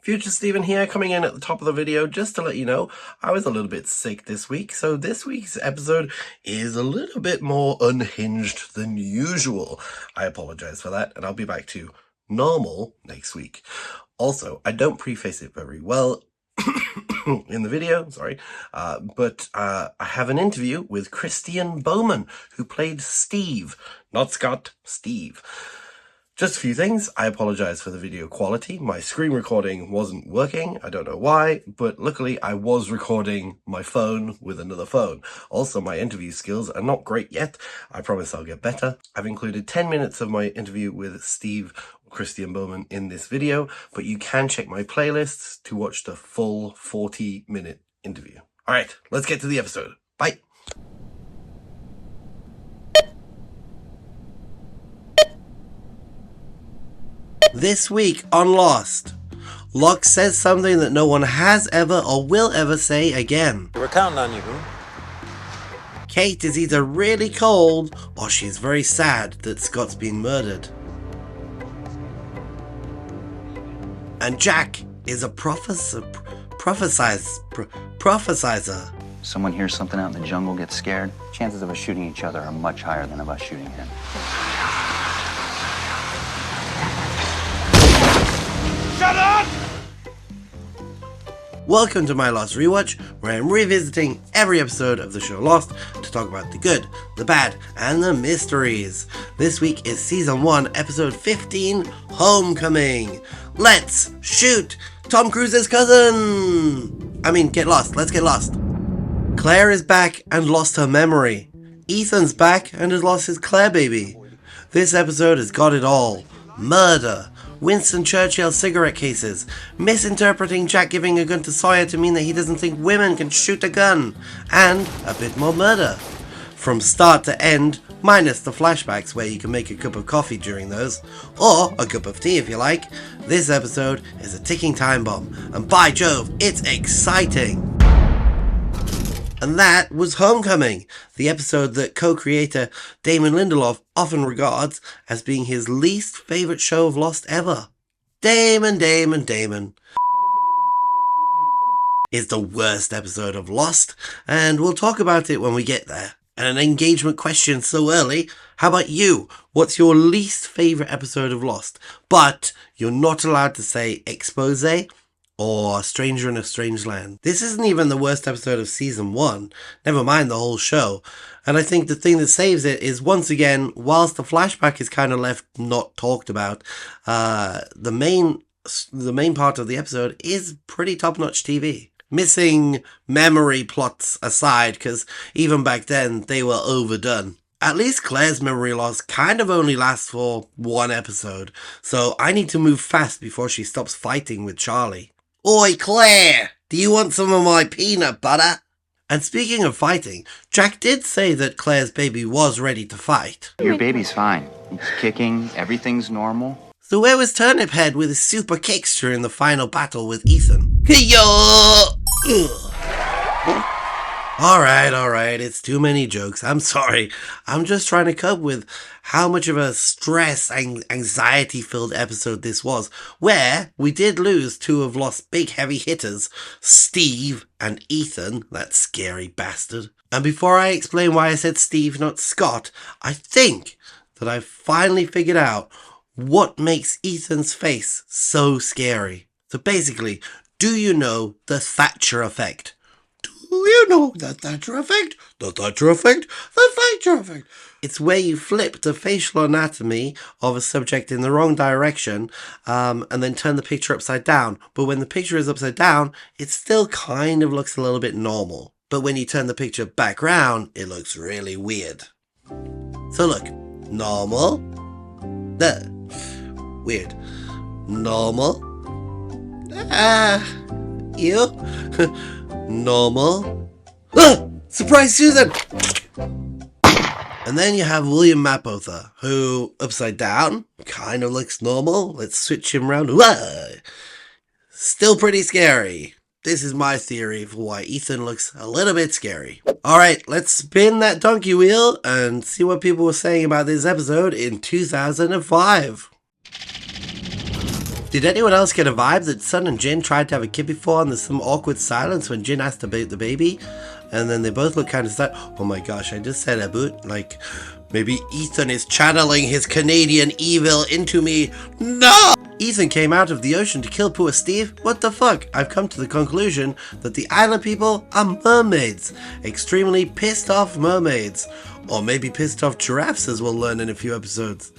Future Steven here, coming in at the top of the video just to let you know I was a little bit sick this week, so this week's episode is a little bit more unhinged than usual. I apologize for that, and I'll be back to normal next week. Also, I don't preface it very well in the video, but I have an interview with Christian Bowman, who played Steve, not Scott, Steve. Just a few things. I apologize for the video quality. My screen recording wasn't working. I don't know why, but luckily I was recording my phone with another phone. Also, my interview skills are not great yet. I promise I'll get better. I've included 10 minutes of my interview with Steve Christian Bowman in this video, but you can check my playlists to watch the full 40-minute interview. All right, let's get to the episode. Bye. This week on Lost, Locke says something that no one has ever or will ever say again. We're counting on you, boo. Kate is either really cold or she's very sad that Scott's been murdered. And Jack is a prophesizer. Someone hears something out in the jungle, gets scared. Chances of us shooting each other are much higher than of us shooting him. Shut up! Welcome to my Lost Rewatch, where I'm revisiting every episode of the show Lost to talk about the good, the bad, and the mysteries. This week is Season 1, Episode 15, Homecoming. Let's shoot Tom Cruise's cousin! Get lost. Let's get lost. Claire is back and lost her memory. Ethan's back and has lost his Claire baby. This episode has got it all. Murder, Winston Churchill cigarette cases, misinterpreting Jack giving a gun to Sawyer to mean that he doesn't think women can shoot a gun, and a bit more murder. From start to end, minus the flashbacks where you can make a cup of coffee during those, or a cup of tea if you like, this episode is a ticking time bomb, and by Jove, it's exciting! And that was Homecoming, the episode that co-creator Damon Lindelof often regards as being his least favourite show of Lost ever. Damon is the worst episode of Lost, and we'll talk about it when we get there. And an engagement question so early, how about you? What's your least favourite episode of Lost? But you're not allowed to say expose or Stranger in a Strange Land. This isn't even the worst episode of Season 1, never mind the whole show. And I think the thing that saves it is, once again, whilst the flashback is kind of left not talked about, the main part of the episode is pretty top-notch TV. Missing memory plots aside, because even back then they were overdone. At least Claire's memory loss kind of only lasts for one episode, so I need to move fast before she stops fighting with Charlie. Oi, Claire! Do you want some of my peanut butter? And speaking of fighting, Jack did say that Claire's baby was ready to fight. Your baby's fine. He's kicking, everything's normal. So where was Turnip Head with his super kicks during the final battle with Ethan? Alright, it's too many jokes. I'm sorry. I'm just trying to cope with how much of a anxiety-filled episode this was, where we did lose two of Lost's big heavy hitters, Steve and Ethan, that scary bastard. And before I explain why I said Steve, not Scott, I think that I've finally figured out what makes Ethan's face so scary. So basically, do you know the Thatcher effect? Do you know the Thatcher effect? The Thatcher effect? The Thatcher effect. It's where you flip the facial anatomy of a subject in the wrong direction and then turn the picture upside down. But when the picture is upside down, it still kind of looks a little bit normal. But when you turn the picture back round, it looks really weird. So look, normal, weird, normal, you. Normal. Surprise Susan! And then you have William Mapother, who, upside down, kind of looks normal. Let's switch him around. Still pretty scary. This is my theory for why Ethan looks a little bit scary. Alright, let's spin that donkey wheel and see what people were saying about this episode in 2005. Did anyone else get a vibe that Sun and Jin tried to have a kid before and there's some awkward silence when Jin asked about the baby? And then they both look kind of sad. Oh my gosh, I just said about, like, maybe Ethan is channeling his Canadian evil into me. No! Ethan came out of the ocean to kill poor Steve? What the fuck? I've come to the conclusion that the island people are mermaids. Extremely pissed off mermaids. Or maybe pissed off giraffes, as we'll learn in a few episodes.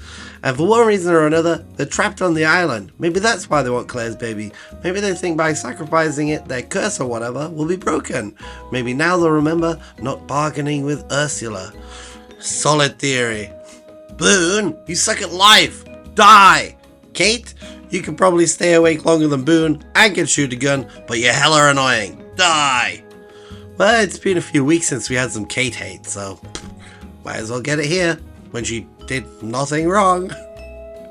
And for one reason or another, they're trapped on the island. Maybe that's why they want Claire's baby. Maybe they think by sacrificing it, their curse or whatever will be broken. Maybe now they'll remember not bargaining with Ursula. Solid theory. Boone, you suck at life. Die. Kate, you can probably stay awake longer than Boone and can shoot a gun, but you're hella annoying. Die. Well, it's been a few weeks since we had some Kate hate, so might as well get it here when she did nothing wrong.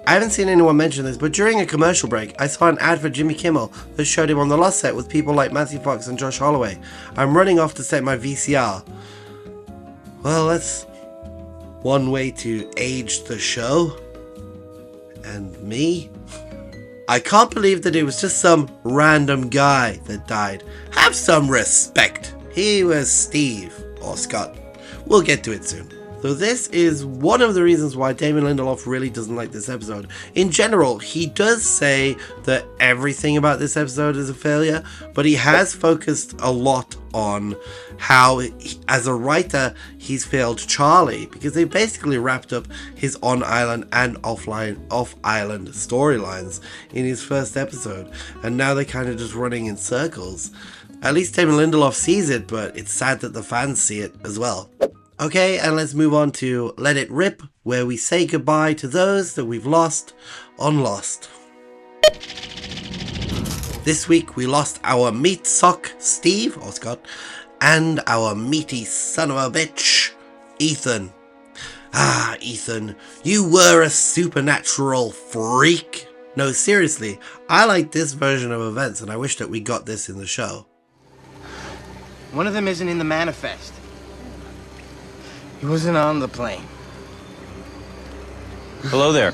I haven't seen anyone mention this, but during a commercial break, I saw an ad for Jimmy Kimmel that showed him on the Lost set with people like Matthew Fox and Josh Holloway. I'm running off to set my VCR. Well, that's one way to age the show. And me? I can't believe that it was just some random guy that died. Have some respect. He was Steve, or Scott. We'll get to it soon. So this is one of the reasons why Damon Lindelof really doesn't like this episode. In general, he does say that everything about this episode is a failure, but he has focused a lot on how, as a writer, he's failed Charlie, because they basically wrapped up his on-island and off-island storylines in his first episode, and now they're kind of just running in circles. At least Damon Lindelof sees it, but it's sad that the fans see it as well. Okay, and let's move on to Let It Rip, where we say goodbye to those that we've lost on Lost. This week we lost our meat sock, Steve, or Scott, and our meaty son of a bitch, Ethan. Ah, Ethan, you were a supernatural freak. No, seriously, I like this version of events and I wish that we got this in the show. One of them isn't in the manifest. He wasn't on the plane. Hello there.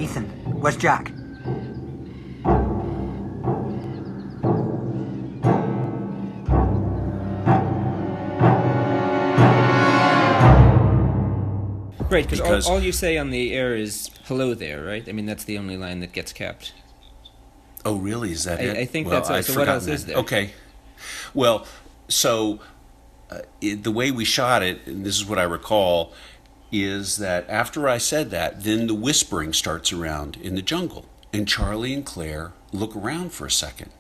Ethan, where's Jack? Right, because all you say on the air is hello there, right? I mean, that's the only line that gets kept. Oh, really? Is that it? I think that's it. So what else is there? Okay. Well, so the way we shot it, and this is what I recall, is that after I said that, then the whispering starts around in the jungle. And Charlie and Claire look around for a second,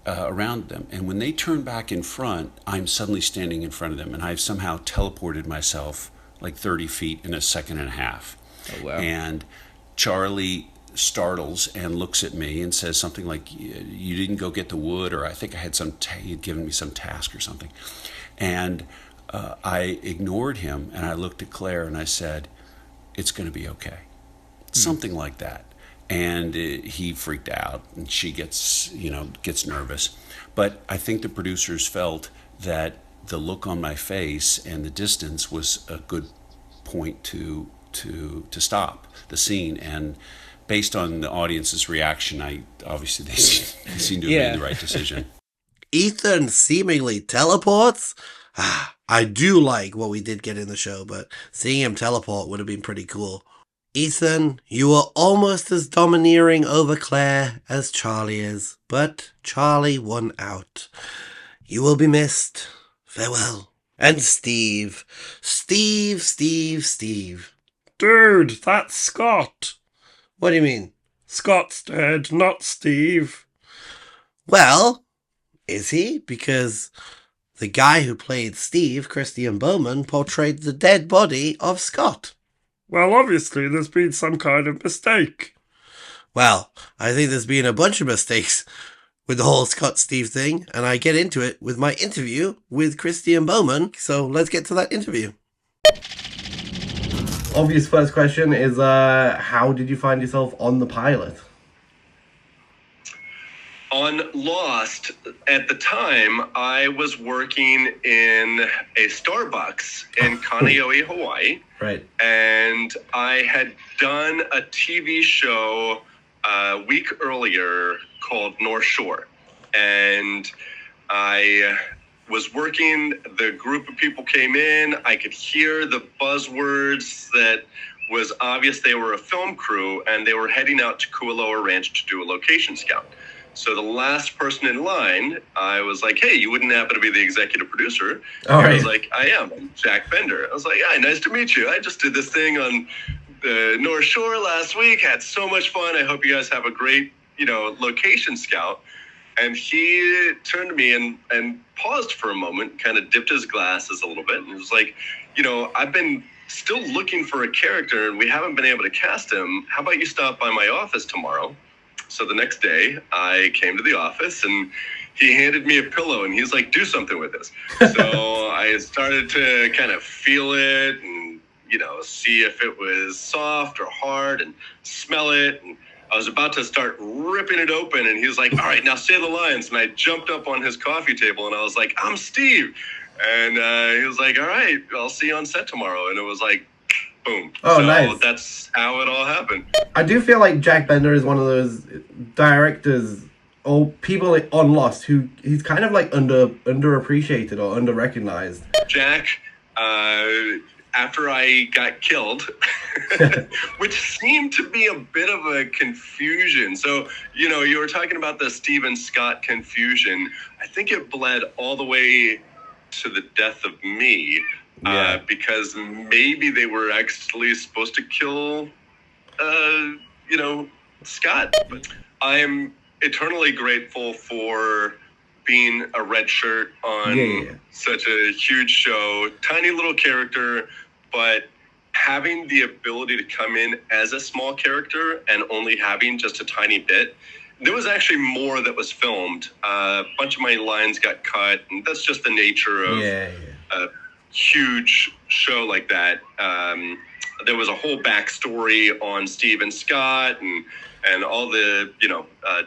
around them. And when they turn back in front, I'm suddenly standing in front of them. And I've somehow teleported myself like 30 feet in a second and a half. Oh, wow. And Charlie startles and looks at me and says something like, you didn't go get the wood, or I think I had he had given me some task or something. And I ignored him and I looked at Claire and I said, it's going to be okay. Something like that. And he freaked out and she gets nervous. But I think the producers felt that the look on my face and the distance was a good point to stop the scene. And based on the audience's reaction, they seem to have made the right decision. Ethan seemingly teleports? I do like what we did get in the show, but seeing him teleport would have been pretty cool. Ethan, you are almost as domineering over Claire as Charlie is, but Charlie won out. You will be missed. Farewell. And Steve. Steve. Dude, that's Scott. What do you mean? Scott's dead, not Steve. Well, is he? Because the guy who played Steve, Christian Bowman, portrayed the dead body of Scott. Well, obviously, there's been some kind of mistake. Well, I think there's been a bunch of mistakes with the whole Scott-Steve thing, and I get into it with my interview with Christian Bowman, so let's get to that interview. Obvious first question is, how did you find yourself on the pilot? On Lost, at the time, I was working in a Starbucks in Kaneohe, Hawaii. Right. And I had done a TV show a week earlier called North Shore. And I was working, the group of people came in, I could hear the buzzwords that was obvious they were a film crew, and they were heading out to Kualoa Ranch to do a location scout. So the last person in line, I was like, hey, you wouldn't happen to be the executive producer? All right. I was like, I am. I'm Jack Bender. I was like, hi, nice to meet you. I just did this thing on the North Shore last week. Had so much fun. I hope you guys have a great, location scout. And he turned to me and paused for a moment, kind of dipped his glasses a little bit. And he was like, I've been still looking for a character and we haven't been able to cast him. How about you stop by my office tomorrow? So the next day, I came to the office and he handed me a pillow and he's like, do something with this. So I started to kind of feel it and, see if it was soft or hard and smell it. And I was about to start ripping it open and he was like, all right, now say the lines. And I jumped up on his coffee table and I was like, I'm Steve. And he was like, all right, I'll see you on set tomorrow. And it was like, boom. Oh, so nice. That's how it all happened. I do feel like Jack Bender is one of those directors or people on Lost who he's kind of like underappreciated or underrecognized. Jack, after I got killed, which seemed to be a bit of a confusion. So, you were talking about the Stephen Scott confusion. I think it bled all the way to the death of me. Yeah. Because maybe they were actually supposed to kill, Scott. But I am eternally grateful for being a red shirt on such a huge show. Tiny little character, but having the ability to come in as a small character and only having just a tiny bit. There was actually more that was filmed. A bunch of my lines got cut, and that's just the nature of a huge show like that. There was a whole backstory on Stephen Scott and all the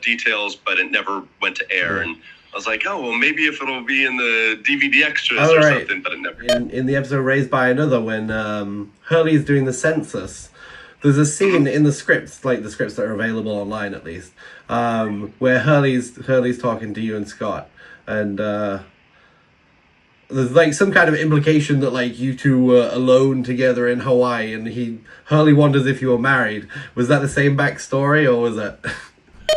details, but it never went to air. And I was like, oh well, maybe if it'll be in the DVD extras or something, but it never. In the episode Raised by Another, when Hurley's doing the census, there's a scene in the scripts, like the scripts that are available online at least, where Hurley's talking to you and Scott, and there's like some kind of implication that like you two were alone together in Hawaii, and Hurley wonders if you were married. Was that the same backstory, or was that?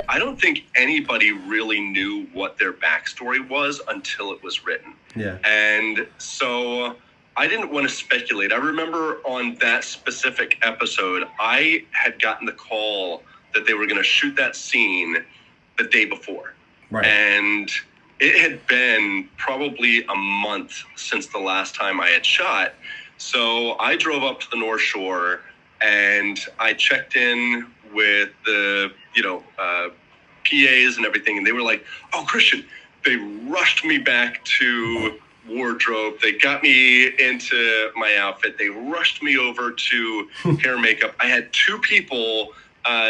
I don't think anybody really knew what their backstory was until it was written. Yeah. And so I didn't want to speculate. I remember on that specific episode, I had gotten the call that they were going to shoot that scene the day before. Right. And it had been probably a month since the last time I had shot. So I drove up to the North Shore and I checked in with the, PAs and everything. And they were like, oh, Christian, they rushed me back to wardrobe. They got me into my outfit. They rushed me over to hair makeup. I had two people,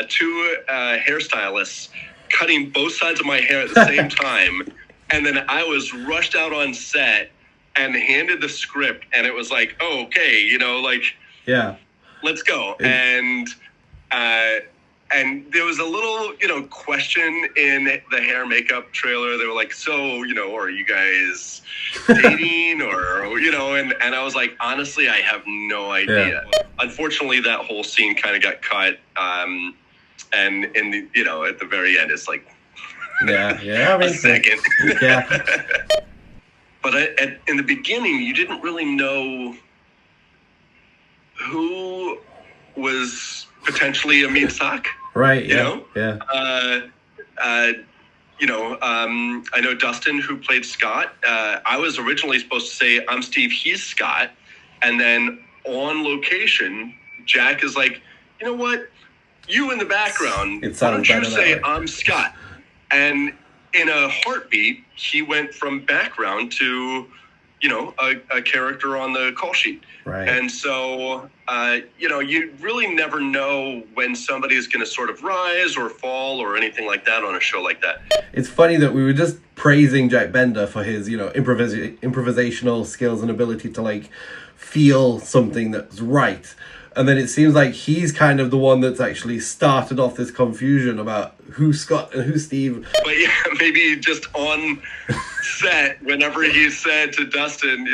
two hairstylists cutting both sides of my hair at the same time. And then I was rushed out on set and handed the script. And it was like, oh, okay, yeah, let's go. And there was a little, question in the hair makeup trailer. They were like, so, are you guys dating or, and I was like, honestly, I have no idea. Yeah. Unfortunately, that whole scene kind of got cut. And in the, at the very end, it's like, a second. Yeah. But in the beginning, you didn't really know who was potentially Amin Sak. Right. You know? Yeah. I know Dustin, who played Scott. I was originally supposed to say, I'm Steve, he's Scott. And then on location, Jack is like, you know what? You in the background, why don't you say I'm Scott? And in a heartbeat, he went from background to a character on the call sheet. Right. And so, you really never know when somebody is going to sort of rise or fall or anything like that on a show like that. It's funny that we were just praising Jack Bender for his, improvisational skills and ability to, like, feel something that's right. And then it seems like he's kind of the one that's actually started off this confusion about who's Scott and who's Steve. But yeah, maybe just on set, whenever he said to Dustin,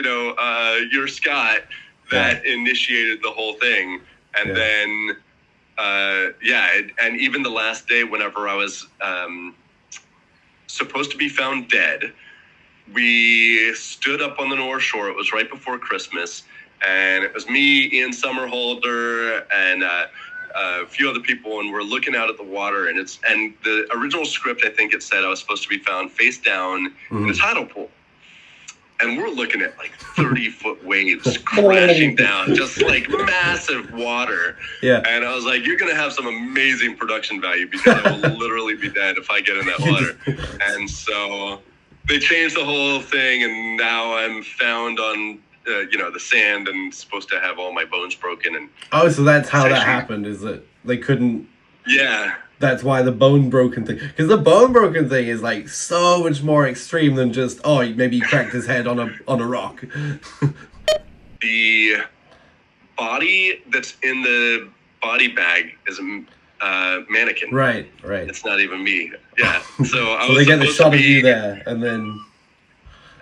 you're Scott, that initiated the whole thing. And then, and even the last day, whenever I was supposed to be found dead, we stood up on the North Shore. It was right before Christmas. And it was me, Ian Somerhalder, and a few other people, and we're looking out at the water. And the original script, I think it said I was supposed to be found face down in a tidal pool. And we're looking at like 30-foot waves crashing down, just like massive water. Yeah. And I was like, you're going to have some amazing production value because I will literally be dead if I get in that water. And so they changed the whole thing, and now I'm found on the sand and supposed to have all my bones broken. And so that's how that happened, is that they couldn't... Yeah. That's why the bone broken thing... Because the bone broken thing is, like, so much more extreme than just, maybe he cracked his head on a rock. The body that's in the body bag is a mannequin. Right. It's not even me. Yeah. So they get the shot of you there, and then...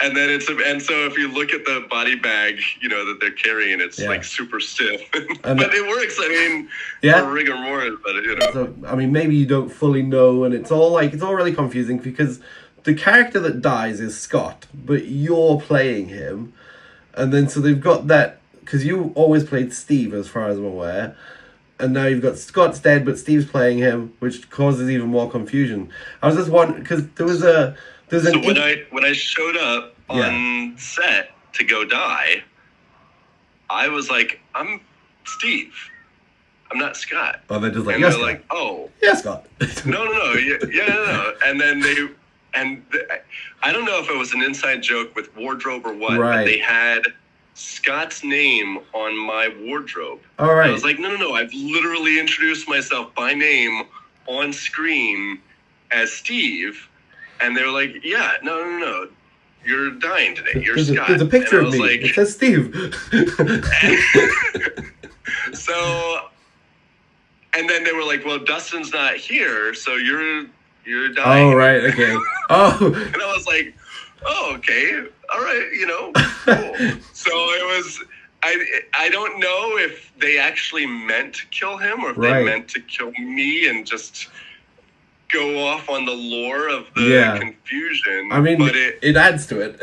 And then so if you look at the body bag, that they're carrying, it's like super stiff, but it works. I mean, for rigor mortis, but So, I mean, maybe you don't fully know, and it's all really confusing because the character that dies is Scott, but you're playing him, and then so they've got that because you always played Steve, as far as I'm aware, and now you've got Scott's dead, but Steve's playing him, which causes even more confusion. I was just wondering because when I showed up on set to go die, I was like, I'm Steve. I'm not Scott. Oh, they're just like, and yes, they're Scott. like, oh. Yeah, Scott. No. No. And then I don't know if it was an inside joke with wardrobe or what, but they had Scott's name on my wardrobe. All right. I was like, no. I've literally introduced myself by name on screen as Steve. And they were like, yeah, no. You're dying today. You're Scott. There's a picture of me. Like, it says Steve. So, and then they were like, well, Dustin's not here, so you're dying. Oh, right. Okay. Oh. And I was like, oh, okay. All right. Cool. So it was, I don't know if they actually meant to kill him or if they meant to kill me and just go off on the lore of the confusion. I mean, but it adds to it.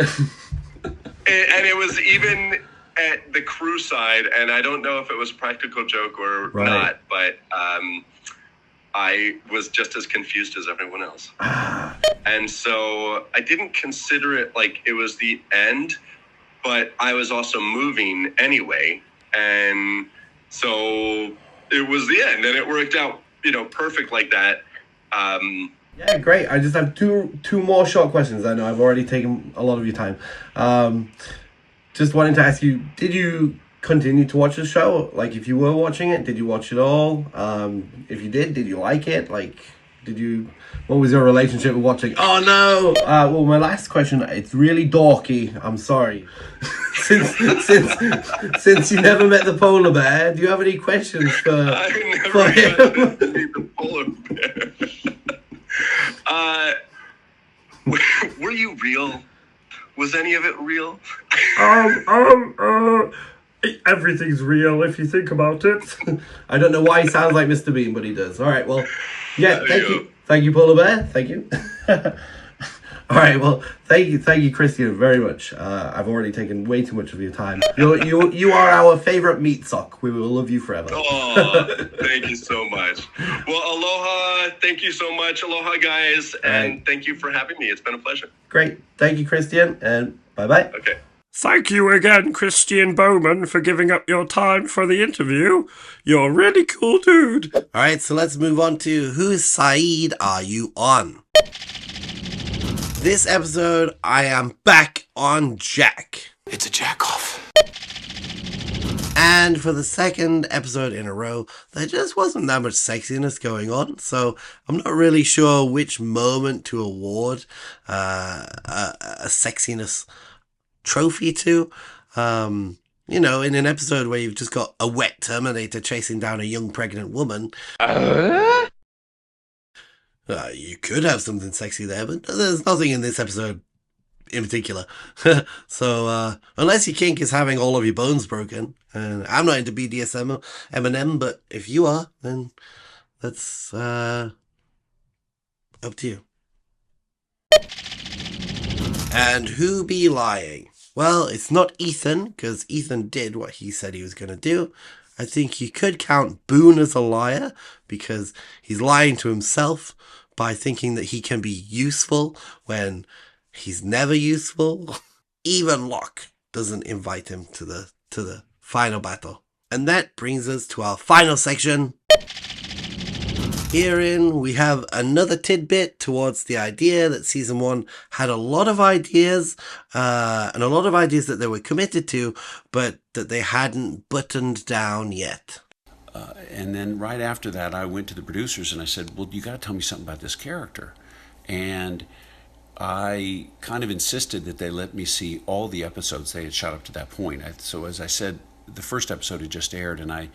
And it was even at the crew side, and I don't know if it was a practical joke or not, but I was just as confused as everyone else. And so I didn't consider it like it was the end, but I was also moving anyway. And so it was the end, and it worked out, perfect like that. Yeah, great. I just have two more short questions. I know I've already taken a lot of your time. Just wanted to ask you, did you continue to watch the show? Like, if you were watching it, did you watch it all? If you did you like it? Like, what was your relationship with watching? Oh, no! Well, my last question, it's really dorky. I'm sorry. Since you never met the polar bear, do you have any questions for him? Met the polar bear. Were you real? Was any of it real? Everything's real if you think about it. I don't know why he sounds like Mr. Bean, but he does. All right, well, yeah, thank you, Polar Bear. Thank you. All right, well, thank you, Christian, very much. I've already taken way too much of your time. You are our favorite meat sock. We will love you forever. Oh, thank you so much. Well, aloha. Thank you so much. Aloha, guys. And thank you for having me. It's been a pleasure. Great. Thank you, Christian, and bye-bye. Okay. Thank you again, Christian Bowman, for giving up your time for the interview. You're a really cool dude. All right, so let's move on to whose side are you on? This episode, I am back on Jack. It's a jack-off. And for the second episode in a row, there just wasn't that much sexiness going on, so I'm not really sure which moment to award a sexiness trophy to. You know, in an episode where you've just got a wet Terminator chasing down a young pregnant woman, you could have something sexy there, but there's nothing in this episode in particular. So, unless your kink is having all of your bones broken, and I'm not into BDSM, Eminem, but if you are, then that's up to you. And who be lying? Well, it's not Ethan, because Ethan did what he said he was going to do. I think you could count Boone as a liar, because he's lying to himself by thinking that he can be useful when he's never useful. Even Locke doesn't invite him to the final battle. And that brings us to our final section. Herein we have another tidbit towards the idea that season 1 had a lot of ideas, and a lot of ideas that they were committed to, but that they hadn't buttoned down yet. And then right after that, I went to the producers and I said, well, you got to tell me something about this character. And I kind of insisted that they let me see all the episodes they had shot up to that point. So as I said, the first episode had just aired, and I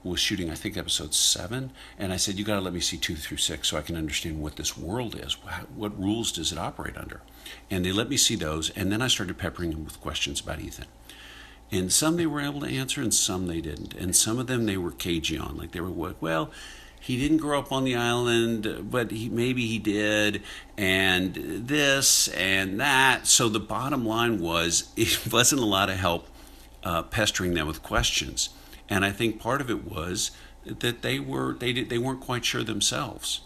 was shooting, I think, episode 7, and I said, you got to let me see 2 through 6 so I can understand what this world is. What rules does it operate under? And they let me see those, and then I started peppering them with questions about Ethan. And some they were able to answer, and some they didn't. And some of them they were cagey on. Like they were, well, he didn't grow up on the island, but maybe he did, and this and that. So the bottom line was, it wasn't a lot of help pestering them with questions. And I think part of it was that they weren't quite sure themselves.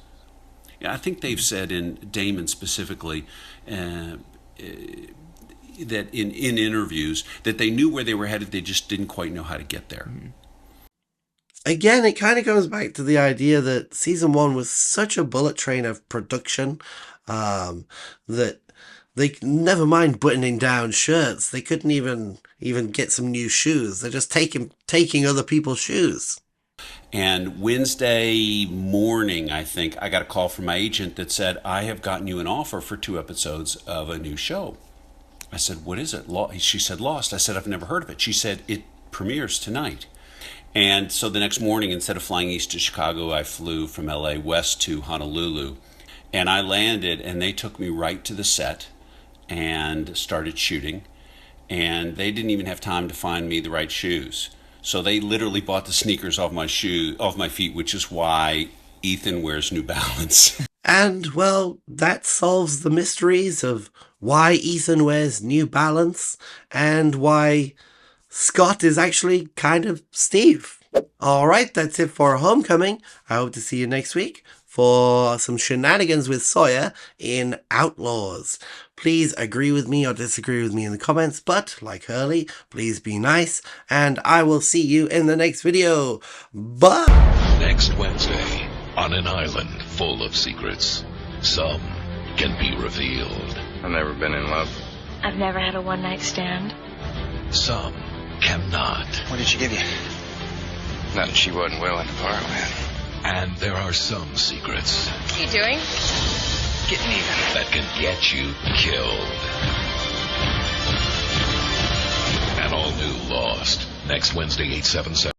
Yeah, I think they've said, in Damon specifically, that in interviews, that they knew where they were headed, they just didn't quite know how to get there. Again, it kind of goes back to the idea that season 1 was such a bullet train of production that they never mind buttoning down shirts. They couldn't even get some new shoes. They're just taking other people's shoes. And Wednesday morning, I think, I got a call from my agent that said, I have gotten you an offer for 2 episodes of a new show. I said, what is it? She said, Lost. I said, I've never heard of it. She said, it premieres tonight. And so the next morning, instead of flying east to Chicago, I flew from LA west to Honolulu. And I landed, and they took me right to the set and started shooting. And they didn't even have time to find me the right shoes. So they literally bought the sneakers off my feet, which is why Ethan wears New Balance. And, well, that solves the mysteries of why Ethan wears New Balance and why Scott is actually kind of Steve. Alright, that's it for Homecoming. I hope to see you next week for some shenanigans with Sawyer in Outlaws. Please agree with me or disagree with me in the comments, but like Hurley, please be nice, and I will see you in the next video. Bye! Next Wednesday, on an island full of secrets, some can be revealed. I've never been in love. I've never had a one-night stand. Some cannot. What did she give you? Nothing she wasn't willing to part with. And there are some secrets. What are you doing? Getting even. That can get you killed. An all-new Lost. Next Wednesday, 8/7/7.